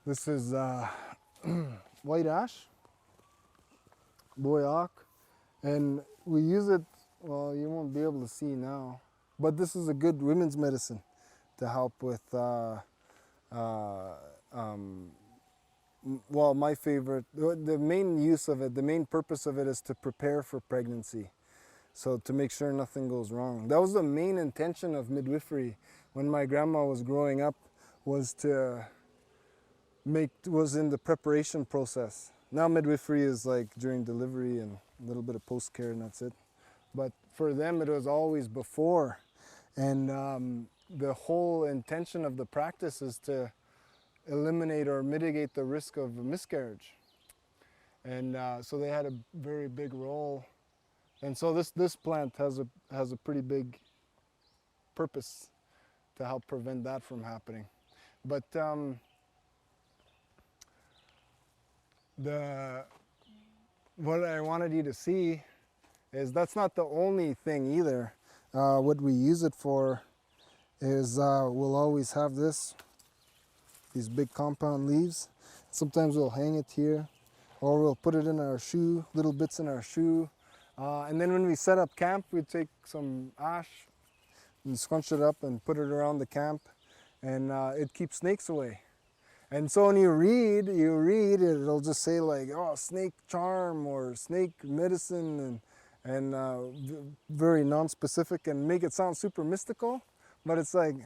This is white ash, boyak, and we use it, well, you won't be able to see now, but this is a good women's medicine to help with, well, my favorite, the main use of it, the main purpose of it is to prepare for pregnancy. So to make sure nothing goes wrong. That was the main intention of midwifery when my grandma was growing up, was in the preparation process. Now midwifery is like during delivery and a little bit of post-care and that's it. But for them it was always before. And the whole intention of the practice is to eliminate or mitigate the risk of miscarriage. And so they had a very big role. And so this plant has a pretty big purpose to help prevent that from happening. But what I wanted you to see is that's not the only thing either. What we use it for is we'll always have these big compound leaves. Sometimes we'll hang it here, or we'll put it in our shoe, little bits in our shoe. And then when we set up camp, we take some ash and scrunch it up and put it around the camp, and it keeps snakes away. And so when you read, it'll just say like, oh, snake charm or snake medicine, and very non-specific and make it sound super mystical. But it's like,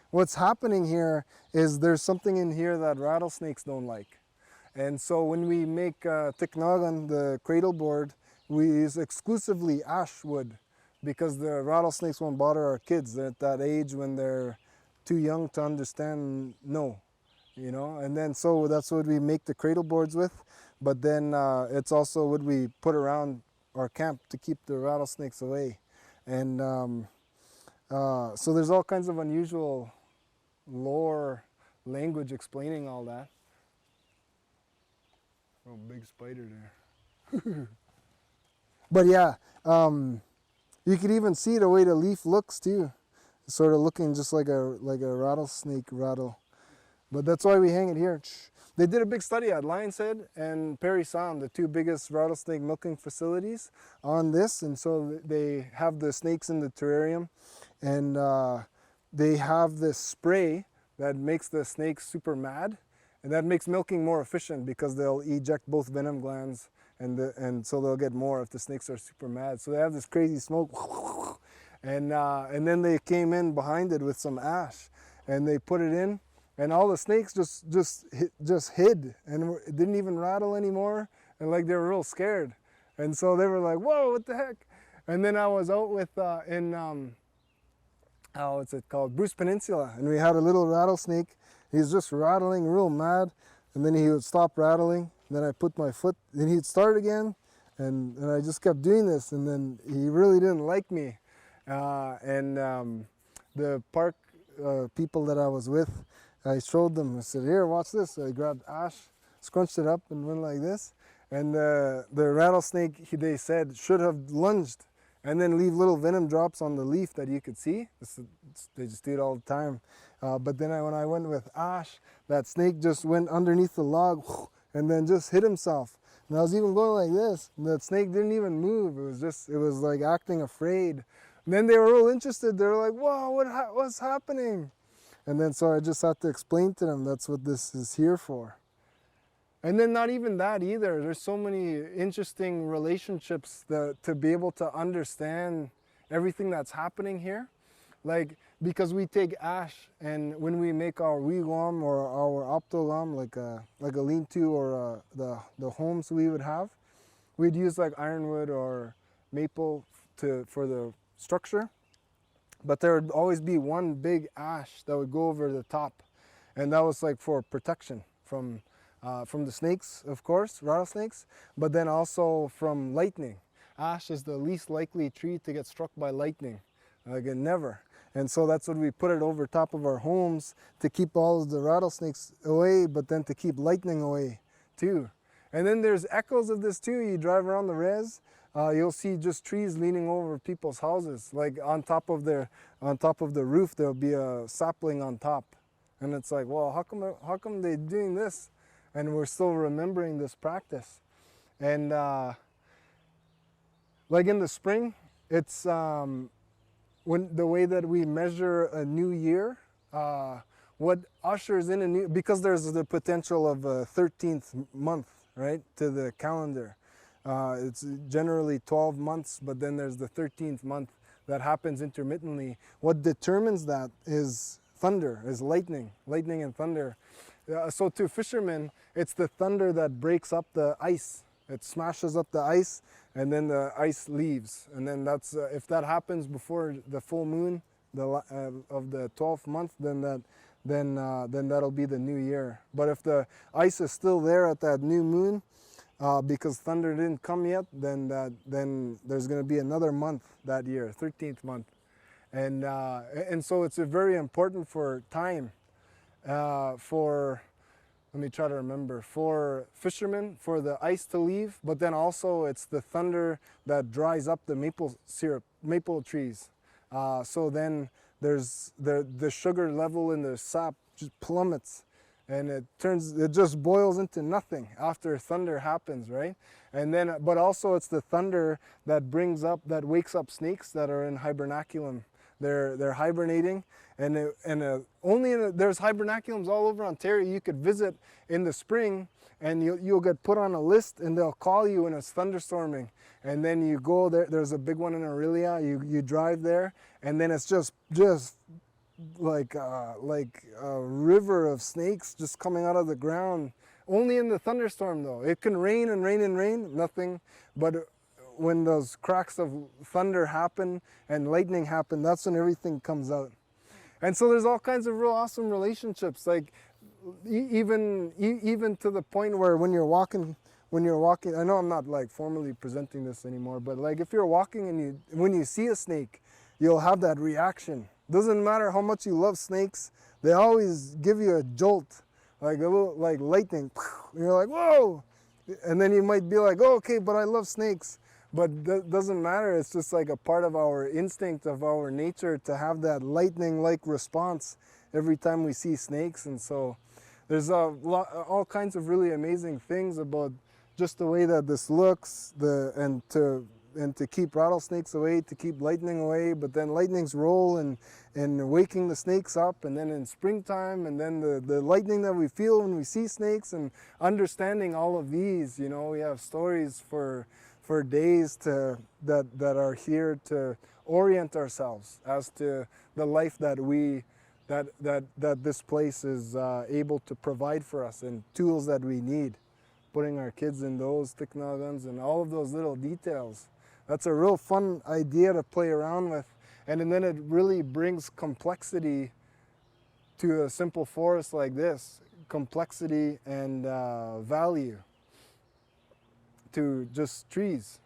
what's happening here is there's something in here that rattlesnakes don't like. And so when we make tiknagan, the cradle board, we use exclusively ash wood because the rattlesnakes won't bother our kids. They're at that age when they're too young to understand no, you know. And then so that's what we make the cradle boards with. But then it's also what we put around our camp to keep the rattlesnakes away. And so there's all kinds of unusual lore, language explaining all that. Oh, big spider there. But yeah, you could even see the way the leaf looks too. It's sort of looking just like a rattlesnake rattle. But that's why we hang it here. They did a big study at Lion's Head and Perry Sound, the two biggest rattlesnake milking facilities, on this. And so they have the snakes in the terrarium, and they have this spray that makes the snakes super mad, and that makes milking more efficient because they'll eject both venom glands. And so they'll get more if the snakes are super mad. So they have this crazy smoke, and then they came in behind it with some ash, and they put it in, and all the snakes just hid and didn't even rattle anymore, and like they were real scared, and so they were like, "Whoa, what the heck?" And then I was out with what's it called, Bruce Peninsula, and we had a little rattlesnake. He's just rattling real mad, and then he would stop rattling. Then I put my foot, then he'd start again, and I just kept doing this, and then he really didn't like me. The park people that I was with, I showed them, I said, here, watch this. So I grabbed ash, scrunched it up, and went like this. And the rattlesnake, they said, should have lunged and then leave little venom drops on the leaf that you could see. They just do it all the time. But then when I went with ash, that snake just went underneath the log, and then just hit himself. And I was even going like this, and that snake didn't even move. It was like acting afraid. And then they were real interested. They were like, whoa, what's happening? And then so I just had to explain to them that's what this is here for. And then not even that either. There's so many interesting relationships to be able to understand everything that's happening here. Like, because we take ash, and when we make our wigwam or our optolam, like a lean-to or the homes we would have, we'd use like ironwood or maple for the structure. But there would always be one big ash that would go over the top, and that was like for protection from the snakes, of course, rattlesnakes, but then also from lightning. Ash is the least likely tree to get struck by lightning, like never. And so that's what we put it over top of our homes to keep all of the rattlesnakes away, but then to keep lightning away too. And then there's echoes of this too. You drive around the res, you'll see just trees leaning over people's houses. Like on top of the roof, there'll be a sapling on top And it's like, well, how come they're doing this? And we're still remembering this practice. And like in the spring, it's when the way that we measure a new year, what ushers in a new, because there's the potential of a 13th month, right, to the calendar. It's generally 12 months, but then there's the 13th month that happens intermittently. What determines that is thunder, is lightning and thunder. So to fishermen, it's the thunder that breaks up the ice. It smashes up the ice, and then the ice leaves. And then that's if that happens before the full moon of the 12th month, then that'll be the new year. But if the ice is still there at that new moon, because thunder didn't come yet, then there's going to be another month that year, 13th month. And so it's very important for time, let me try to remember, for fishermen, for the ice to leave, but then also it's the thunder that dries up the maple trees. So then there's the sugar level in the sap just plummets, and it just boils into nothing after thunder happens, right? And then, but also it's the thunder that wakes up snakes that are in hibernaculum. They're hibernating, and there's hibernaculums all over Ontario. You could visit in the spring, and you'll get put on a list, and they'll call you when it's thunderstorming. And then you go there. There's a big one in Aurelia. You drive there, and then it's just like a river of snakes just coming out of the ground. Only in the thunderstorm though. It can rain and rain and rain, nothing. But when those cracks of thunder happen and lightning happen, that's when everything comes out. And so there's all kinds of real awesome relationships, like even to the point where when you're walking, I know I'm not like formally presenting this anymore, but like if you're walking and when you see a snake, you'll have that reaction. Doesn't matter how much you love snakes, they always give you a jolt, like a little, like lightning. And you're like, whoa! And then you might be like, oh, okay, but I love snakes. But that doesn't matter. It's just like a part of our instinct, of our nature, to have that lightning-like response every time we see snakes. And so there's all kinds of really amazing things about just the way that this looks, and to keep rattlesnakes away, to keep lightning away. But then lightning's role in waking the snakes up, and then in springtime, and then the lightning that we feel when we see snakes, and understanding all of these. You know, we have stories for days that are here to orient ourselves as to the life that this place is able to provide for us, and tools that we need, putting our kids in those tiknagans and all of those little details. That's a real fun idea to play around with, and then it really brings complexity to a simple forest like this, complexity and value to just trees.